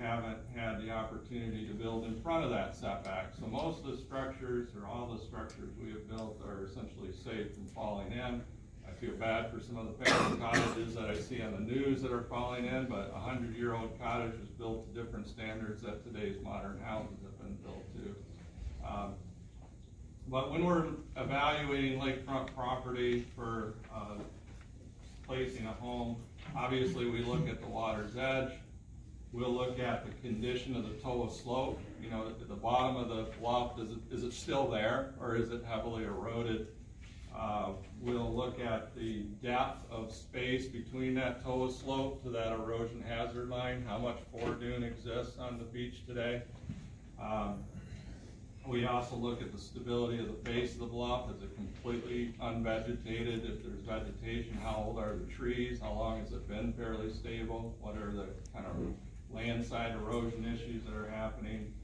haven't had the opportunity to build in front of that setback. So most of the structures, or all the structures we have built, are essentially safe from falling in. I feel bad for some of the family cottages that I see on the news that are falling in, but a 100-year-old cottage was built to different standards that today's modern houses have been built to. But when we're evaluating lakefront property for placing a home, obviously we look at the water's edge. We'll look at the condition of the toe of slope. You know, at the bottom of the bluff, is it still there, or is it heavily eroded? We'll look at the depth of space between that toe of slope to that erosion hazard line, how much foredune exists on the beach today. We also look at the stability of the base of the bluff. Is it completely unvegetated? If there's vegetation, how old are the trees? How long has it been fairly stable? What are the kind of landside erosion issues that are happening?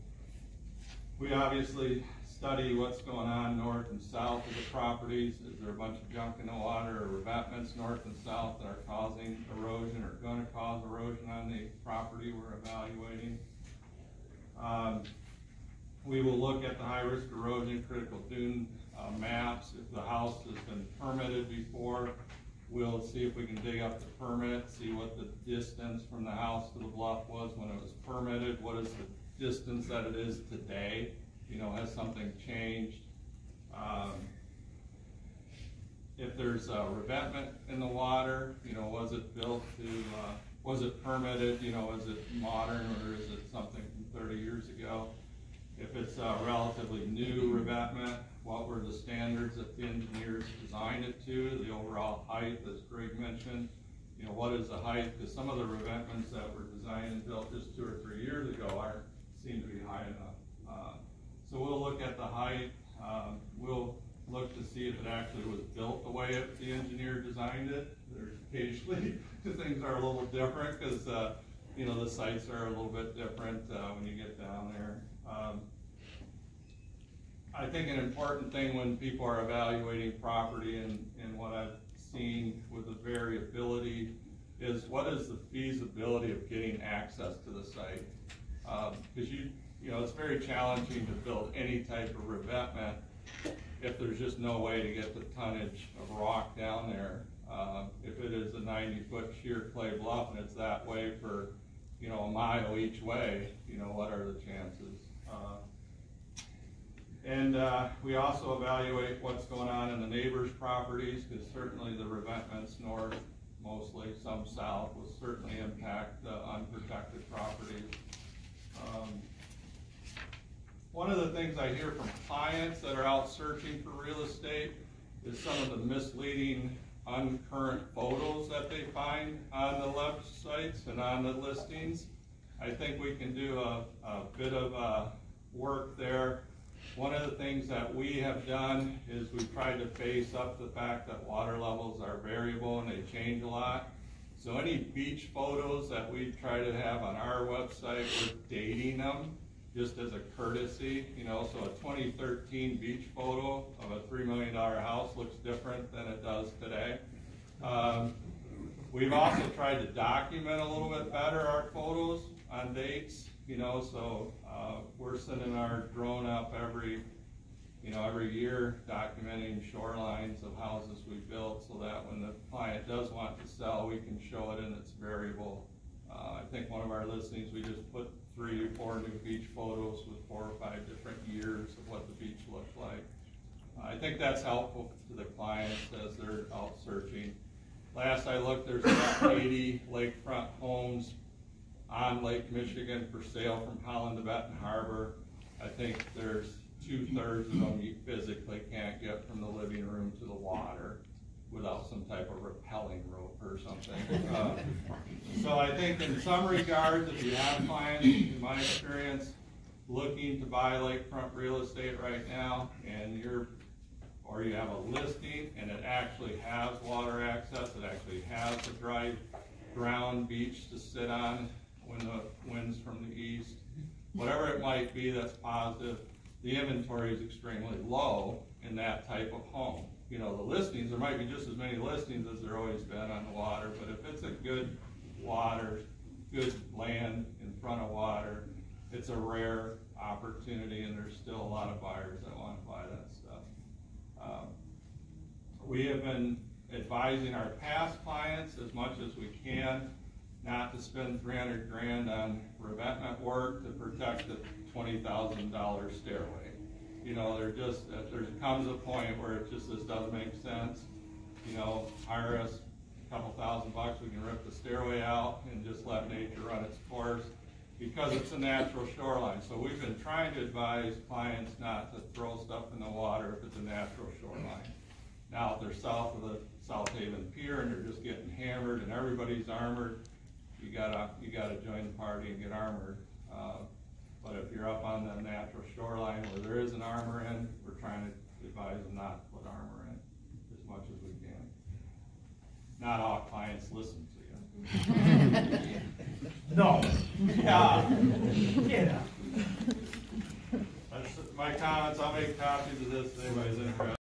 We obviously study what's going on north and south of the properties. Is there a bunch of junk in the water or revetments north and south that are causing erosion or going to cause erosion on the property we're evaluating? We will look at the high-risk erosion critical dune maps. If the house has been permitted before, we'll see if we can dig up the permit, see what the distance from the house to the bluff was when it was permitted. What is the distance that it is today? You know, has something changed? If there's a revetment in the water, you know, was it built to, was it permitted? You know, is it modern, or is it something from 30 years ago? If it's a relatively new revetment, what were the standards that the engineers designed it to? The overall height, as Greg mentioned, you know, what is the height? Because some of the revetments that were designed and built just 2 or 3 years ago seem to be high enough. So we'll look at the height. We'll look to see if it actually was built the way the engineer designed it. There's occasionally things are a little different because you know, the sites are a little bit different when you get down there. I think an important thing when people are evaluating property and what I've seen with the variability is what is the feasibility of getting access to the site. Because you know, it's very challenging to build any type of revetment if there's just no way to get the tonnage of rock down there. If it is a 90-foot sheer clay bluff and it's that way for, you know, a mile each way, you know, what are the chances? We also evaluate what's going on in the neighbors' properties, because certainly the revetments north, mostly some south, will certainly impact the unprotected properties. One of the things I hear from clients that are out searching for real estate is some of the misleading uncurrent photos that they find on the websites and on the listings. I think we can do a bit of work there. One of the things that we have done is we've tried to face up the fact that water levels are variable and they change a lot. So any beach photos that we try to have on our website, we're dating them just as a courtesy. You know, so a 2013 beach photo of a $3 million house looks different than it does today. We've also tried to document a little bit better our photos on dates. You know, so we're sending our drone up every year documenting shorelines of houses we built, so that when the client does want to sell, we can show it in its variable. I think one of our listings, we just put 3 or 4 new beach photos with 4 or 5 different years of what the beach looked like. I think that's helpful to the clients as they're out searching. Last I looked, there's about 80 lakefront homes on Lake Michigan for sale from Holland to Benton Harbor. I think there's 2/3 of them you physically can't get from the living room to the water without some type of rappelling rope or something. So I think in some regards, if you have clients, in my experience, looking to buy lakefront real estate right now, and you have a listing and it actually has water access, it actually has a dry ground beach to sit on when the wind's from the east, whatever it might be that's positive, the inventory is extremely low in that type of home. You know, the listings, there might be just as many listings as there always been on the water, but if it's a good water, good land in front of water, it's a rare opportunity, and there's still a lot of buyers that want to buy that stuff. We have been advising our past clients as much as we can not to spend 300 grand on revetment work to protect the $20,000 stairway. You know, there comes a point where it just doesn't make sense. You know, hire us a couple $1,000, we can rip the stairway out and just let nature run its course, because it's a natural shoreline. So we've been trying to advise clients not to throw stuff in the water if it's a natural shoreline. Now, if they're south of the South Haven Pier and they're just getting hammered and everybody's armored, you gotta join the party and get armored. But if you're up on the natural shoreline where there is an armor in, we're trying to advise them not to put armor in as much as we can. Not all clients listen to you. No. Yeah. That's my comments. I'll make copies of this if anybody's interested.